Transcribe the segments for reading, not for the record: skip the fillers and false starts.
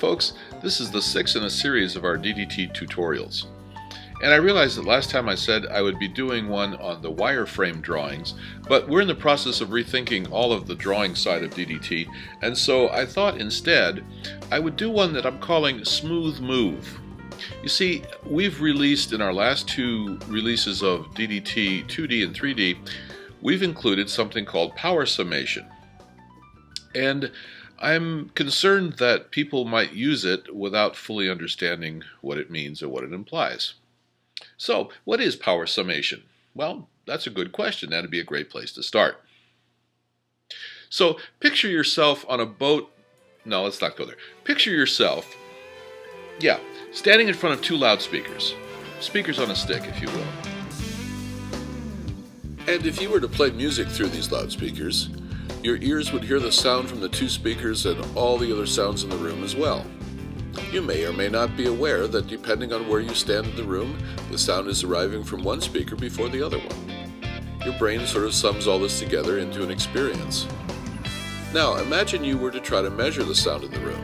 folks, this is the sixth in a series of our DDT tutorials. And I realized that last time I said I would be doing one on the wireframe drawings, but we're in the process of rethinking all of the drawing side of DDT, and so I thought instead I would do one that I'm calling Smooth Move. You see, we've released in our last two releases of DDT 2D and 3D, we've included something called power summation. And I'm concerned that people might use it without fully understanding what it means or what it implies. So, what is power summation? Well, that's a good question. That'd be a great place to start. So, picture yourself on a boat. No, let's not go there. Picture yourself, standing in front of two loudspeakers. Speakers on a stick, if you will. And if you were to play music through these loudspeakers, your ears would hear the sound from the two speakers and all the other sounds in the room as well. You may or may not be aware that depending on where you stand in the room, the sound is arriving from one speaker before the other one. Your brain sort of sums all this together into an experience. Now, imagine you were to try to measure the sound in the room.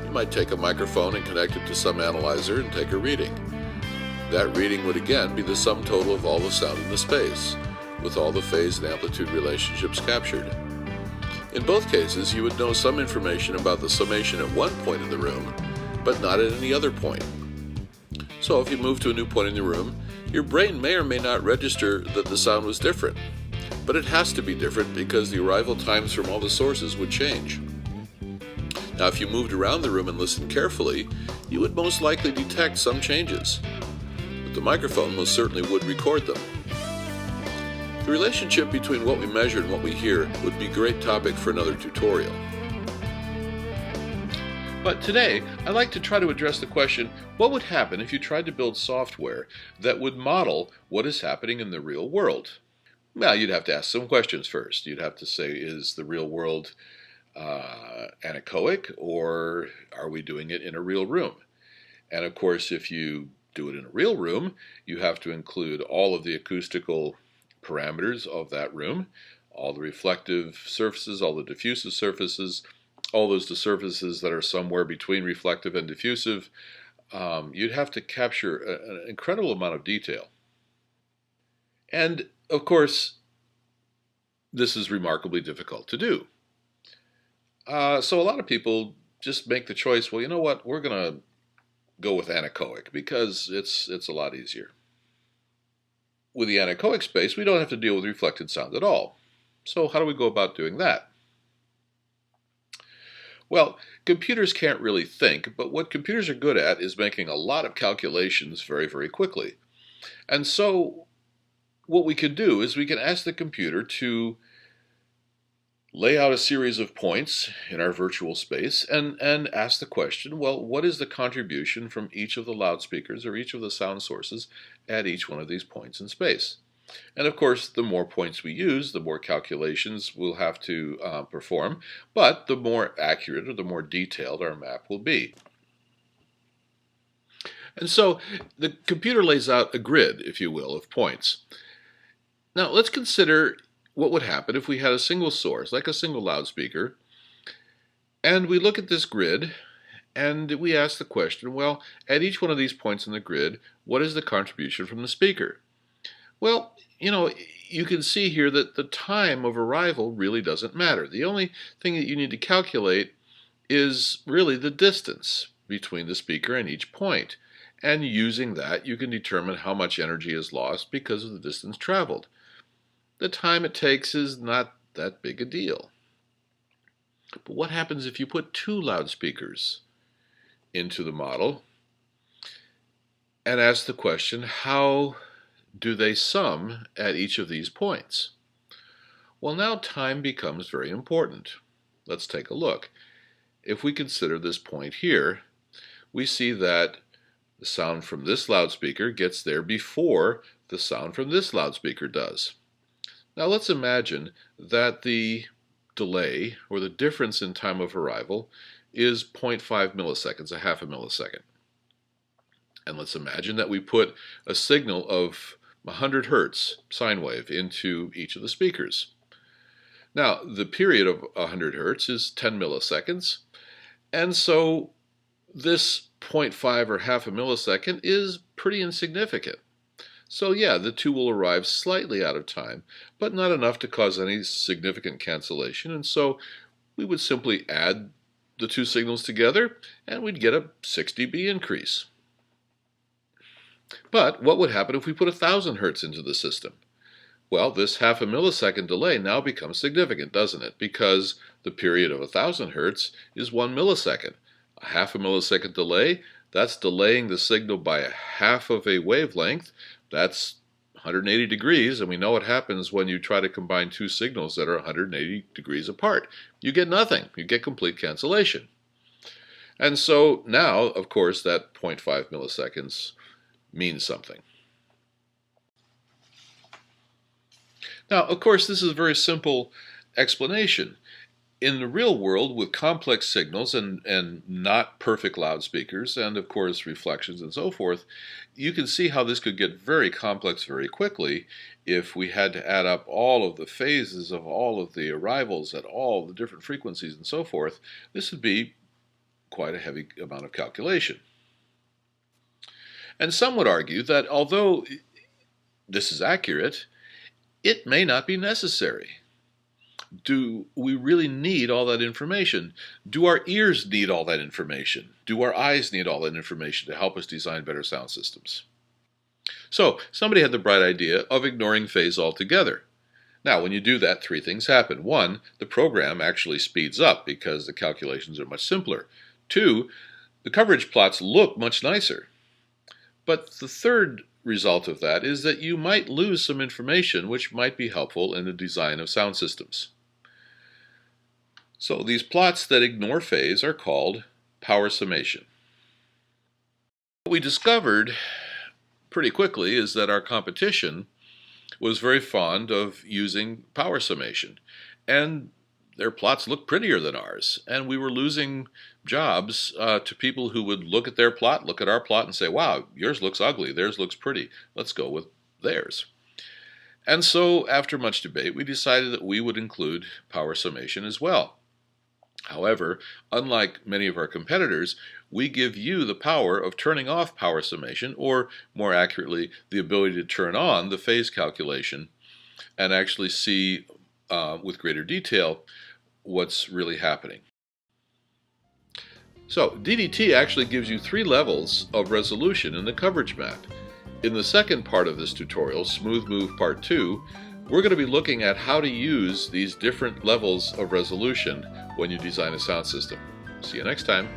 You might take a microphone and connect it to some analyzer and take a reading. That reading would again be the sum total of all the sound in the space, with all the phase and amplitude relationships captured. In both cases, you would know some information about the summation at one point in the room, but not at any other point. So if you move to a new point in the room, your brain may or may not register that the sound was different. But it has to be different because the arrival times from all the sources would change. Now, if you moved around the room and listened carefully, you would most likely detect some changes. But the microphone most certainly would record them. The relationship between what we measure and what we hear would be a great topic for another tutorial. But today, I'd like to try to address the question, what would happen if you tried to build software that would model what is happening in the real world? Well, you'd have to ask some questions first. You'd have to say, is the real world anechoic, or are we doing it in a real room? And of course, if you do it in a real room, you have to include all of the acoustical parameters of that room, all the reflective surfaces, all the diffusive surfaces, all those surfaces that are somewhere between reflective and diffusive. You'd have to capture an incredible amount of detail. And of course, this is remarkably difficult to do. So a lot of people just make the choice, well, you know what, we're going to go with anechoic because it's a lot easier. With the anechoic space, we don't have to deal with reflected sound at all. So how do we go about doing that? Well, computers can't really think, but what computers are good at is making a lot of calculations very, very quickly. And so what we can do is we can ask the computer to lay out a series of points in our virtual space and ask the question, well, what is the contribution from each of the loudspeakers or each of the sound sources at each one of these points in space? And of course, the more points we use, the more calculations we'll have to perform, but the more accurate or the more detailed our map will be. And so the computer lays out a grid, if you will, of points. Now let's consider what would happen if we had a single source, like a single loudspeaker, and we look at this grid and we ask the question, well, at each one of these points in the grid, what is the contribution from the speaker? Well, you know, you can see here that the time of arrival really doesn't matter. The only thing that you need to calculate is really the distance between the speaker and each point. And using that, you can determine how much energy is lost because of the distance traveled. The time it takes is not that big a deal. But what happens if you put two loudspeakers into the model and ask the question, how do they sum at each of these points? Well, now time becomes very important. Let's take a look. If we consider this point here, we see that the sound from this loudspeaker gets there before the sound from this loudspeaker does. Now let's imagine that the delay, or the difference in time of arrival, is 0.5 milliseconds, a half a millisecond. And let's imagine that we put a signal of 100 hertz sine wave into each of the speakers. Now, the period of 100 hertz is 10 milliseconds, and so This 0.5 or half a millisecond is pretty insignificant. So yeah, the two will arrive slightly out of time, but not enough to cause any significant cancellation, and so we would simply add the two signals together and we'd get a 6 dB increase. But what would happen if we put 1,000 Hertz into the system? Well, this half a millisecond delay now becomes significant, doesn't it? Because the period of 1,000 Hertz is 1 millisecond. A half a millisecond delay, that's delaying the signal by a half of a wavelength. That's 180 degrees, and we know what happens when you try to combine two signals that are 180 degrees apart. You get nothing. You get complete cancellation. And so now, of course, that 0.5 milliseconds means something. Now, of course, this is a very simple explanation. In the real world, with complex signals and not perfect loudspeakers, and of course reflections and so forth, you can see how this could get very complex very quickly if we had to add up all of the phases of all of the arrivals at all the different frequencies and so forth. This would be quite a heavy amount of calculation. And some would argue that although this is accurate, it may not be necessary. Do we really need all that information? Do our ears need all that information? Do our eyes need all that information to help us design better sound systems? So somebody had the bright idea of ignoring phase altogether. Now, when you do that, three things happen. One, the program actually speeds up because the calculations are much simpler. Two, the coverage plots look much nicer. But the third result of that is that you might lose some information which might be helpful in the design of sound systems. So these plots that ignore phase are called power summation. What we discovered pretty quickly is that our competition was very fond of using power summation, and their plots looked prettier than ours, and we were losing jobs to people who would look at their plot, look at our plot, and say, wow, yours looks ugly, theirs looks pretty, let's go with theirs. And so after much debate, we decided that we would include power summation as well. However, unlike many of our competitors, we give you the power of turning off power summation, or more accurately, the ability to turn on the phase calculation and actually see with greater detail what's really happening. So DDT actually gives you 3 levels of resolution in the coverage map. In the second part of this tutorial, Smooth Move Part 2, we're going to be looking at how to use these different levels of resolution when you design a sound system. See you next time.